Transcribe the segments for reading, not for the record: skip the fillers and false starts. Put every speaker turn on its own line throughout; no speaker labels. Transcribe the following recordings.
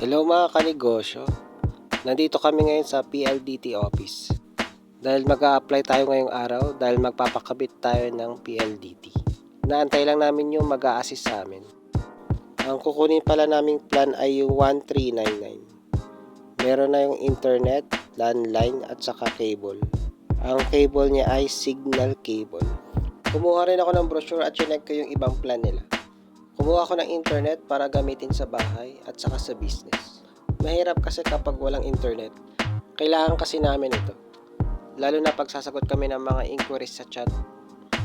Hello mga kanegosyo, nandito kami ngayon sa PLDT office dahil mag-a-apply tayo ngayong araw dahil magpapakabit tayo ng PLDT. Naantay lang namin yung mag-a-assist sa amin. Ang kukunin pala naming plan ay yung 1399. Meron na yung internet, landline at saka cable. Ang cable niya ay signal cable. Kumuha rin ako ng brochure at chinek ko yung ibang plan nila. Kumuha ako ng internet para gamitin sa bahay at saka sa business. Mahirap kasi kapag walang internet. Kailangan kasi namin ito. Lalo na pag sasagot kami ng mga inquiries sa chat.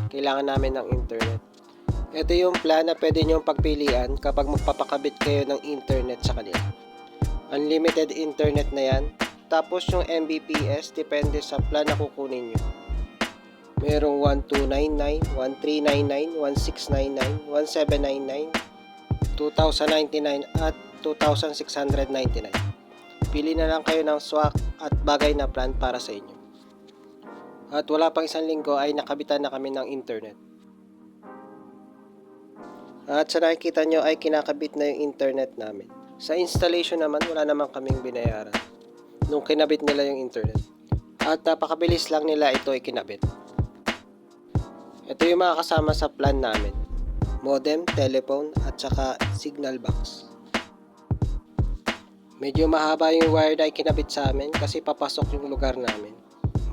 Kailangan namin ng internet. Ito yung plan na pwede nyong pagpilian kapag magpapakabit kayo ng internet sa kanila. Unlimited internet na yan. Tapos yung Mbps depende sa plan na kukunin nyo. Merong 1299, 1399, 1699, 1799, 2099 at 2699. Pili na lang kayo ng swak at bagay na plan para sa inyo. At wala pang isang linggo ay nakabitan na kami ng internet. At sa nakikita nyo ay kinakabit na yung internet namin. Sa installation naman wala naman kaming binayaran nung kinabit nila yung internet. At napakabilis lang nila ito ay kinabit. Ito yung mga kasama sa plan namin. Modem, telephone, at saka signal box. Medyo mahaba yung wire na kinabit sa amin kasi papasok yung lugar namin.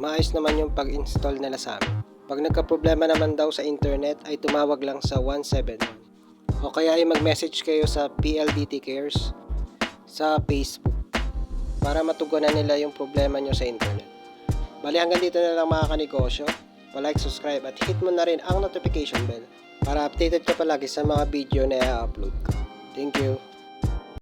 Maayos naman yung pag-install nila sa amin. Pag nagka-problema naman daw sa internet ay tumawag lang sa 171. O kaya ay mag-message kayo sa PLDT Cares sa Facebook para matugunan nila yung problema nyo sa internet. Bali hanggang dito na lang mga kanegosyo. Pa-like, subscribe at hit mo na rin ang notification bell para updated ka palagi sa mga video na i-upload ko. Thank you!